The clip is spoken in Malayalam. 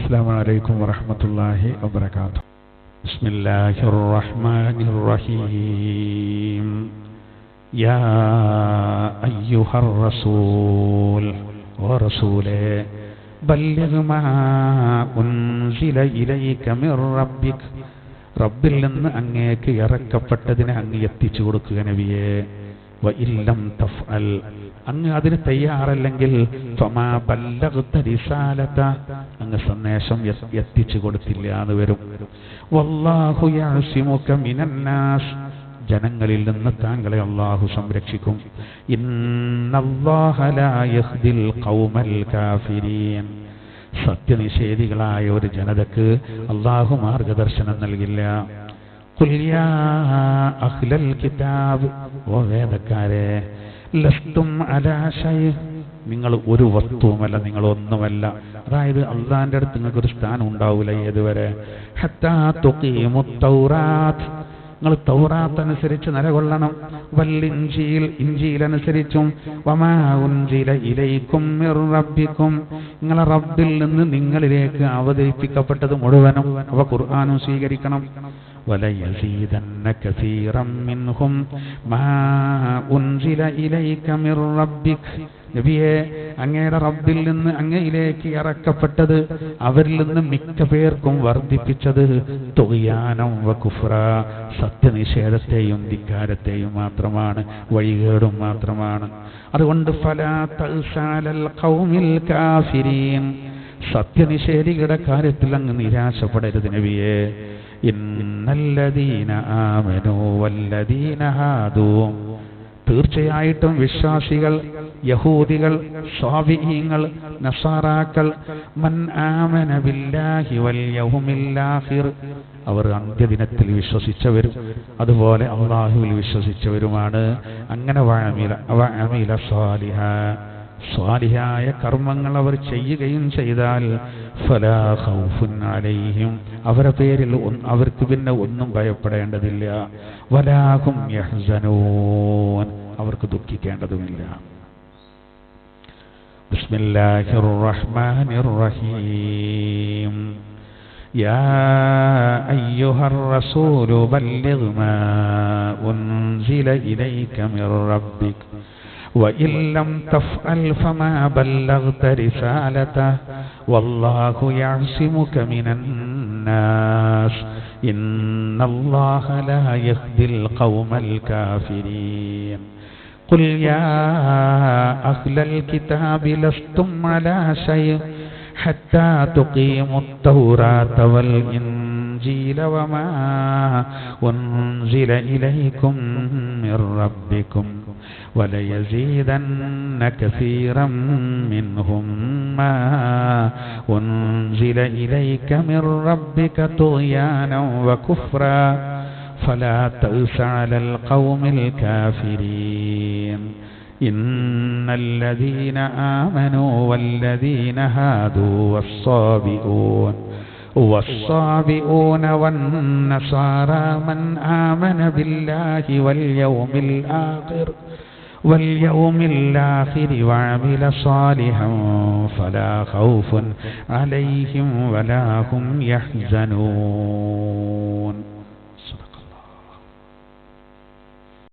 السلام عليكم ورحمة الله وبركاته. بسم الله الرحمن الرحيم. يا أيها الرسول ورسوله بلغ ما أنزل إليك من ربك. റബ്ബിൽ നിന്ന് അങ്ങേക്ക് ഇറക്കപ്പെട്ടതിനെ അങ്ങ് എത്തിച്ചു കൊടുക്കുക നബിയേ. വഇല്ലം തഫ്അൽ, അങ്ങ് അതിന് തയ്യാറല്ലെങ്കിൽ ഫമാ ബല്ലഗ്ത റിസാലത, അങ്ങ് സന്ദേശം എത്തിച്ചു കൊടുത്തില്ല എന്ന് വരും. വല്ലാഹു യഅസിമുക മിനന്നാസ്, ജനങ്ങളിൽ നിന്ന് താങ്കളെ അല്ലാഹു സംരക്ഷിക്കും. ഇന്നല്ലാഹ ലാ യഹ്ദിൽ ഖൗമൽ കാഫിരീൻ, സത്യനിഷേധികളായ ഒരു ജനതക്ക് അല്ലാഹു മാർഗദർശനം നൽകില്ല. ഖുൽ യാ അഹ്ലൽ കിതാബ്, ഓ വേദക്കാരെ, ലസ്തും അലാ ശൈഅ, നിങ്ങൾ ഒരു വസ്തുവുമല്ല, നിങ്ങൾ ഒന്നുമല്ല. അതായത് അള്ളാന്റെ അടുത്ത് നിങ്ങൾക്ക് ഒരു സ്ഥാനം ഉണ്ടാവില്ല ഏതുവരെ. ഹത്താ തുഖീമുത് തൗറാത്ത്, നിങ്ങൾ തൗറാത്ത് അനുസരിച്ച് നിലകൊള്ളണം. വല്ലിൻജീൽ, ഇൻജീൽ അനുസരിച്ചും. വമാ ഉൻസില ഇലൈക്കും മിർ റബ്ബിക്കും, നിങ്ങളെ റബ്ബിൽ നിന്ന് നിങ്ങളിലേക്ക് അവതരിപ്പിക്കപ്പെട്ടത് മുഴുവനും അവ ഖുർആനും സ്വീകരിക്കണം. വലയസീദന്ന കസീറൻ മിൻഹും മാ ഉൻസില ഇലൈക മിർ റബ്ബിക്, നബിയെ അങ്ങയുടെ റബ്ബിൽ നിന്ന് അങ്ങയിലേക്ക് ഇറക്കപ്പെട്ടത് അവരിൽ നിന്ന് മിക്ക പേർക്കും വർദ്ധിപ്പിച്ചത് തുഗ്യാനം വ കുഫ്ര, സത്യനിഷേധത്തെയും ധിക്കാരത്തെയും മാത്രമാണ്, വഴികേടും മാത്രമാണ്. അതുകൊണ്ട് ഫലാ തഅ്സാലൽ ഖൗമിൽ കാഫിരീൻ, സത്യനിഷേധികളുടെ കാര്യത്തിൽ അങ്ങ് നിരാശപ്പെടരുത് നബിയെ. ഇന്നല്ലദീന ആമനൂ വല്ലദീന ഹാദൂ, തീർച്ചയായിട്ടും വിശ്വാസികൾ, യഹൂദികൾ, സ്വാബിഈങ്ങൾ, നസാറാക്കൾ, മൻ ആമന ബില്ലാഹി വൽ യൗമിൽ ആഖിർ, അവർ അന്ത്യദിനത്തിൽ വിശ്വസിച്ചവരും അതുപോലെ അല്ലാഹുവിൽ വിശ്വസിച്ചവരുമാണ്. അങ്ങനെ വഅമില സാലിഹാ, സ്വാലിഹായ കർമ്മങ്ങൾ അവർ ചെയ്യുകയും ചെയ്താൽ ഫലാ ഖൗഫുൻ അലൈഹിം, അവരുടെ പേരിൽ അവർക്ക് പിന്നെ ഒന്നും ഭയപ്പെടേണ്ടതില്ല. വലാ ഹും യഹ്സനൂൻ, അവർക്ക് ദുഃഖിക്കേണ്ടതുമില്ല. ബിസ്മില്ലാഹിർ റഹ്മാനിർ റഹീം. യാ അയ്യുഹർ റസൂലു ബല്ലിഗ് മാ ഉൻസില ഇലൈക മിർ റബ്ബിക وإن لم تفعل فما بلغت رسالته والله يعصمك من الناس إن الله لا يهدي القوم الكافرين. قل يا أهل الكتاب لستم على شيء حتى تقيموا التوراة والإنجيل وما أنزل إليكم من ربكم وليزيدن كثيرا منهم ما أنزل إليك من ربك طغيانا وكفرا فلا تأس على القوم الكافرين. إن الذين آمنوا والذين هادوا والصابئون والنصارى من آمن بالله واليوم الآخر وعمل صالحا فلا خوف عليهم ولا هم يحزنون.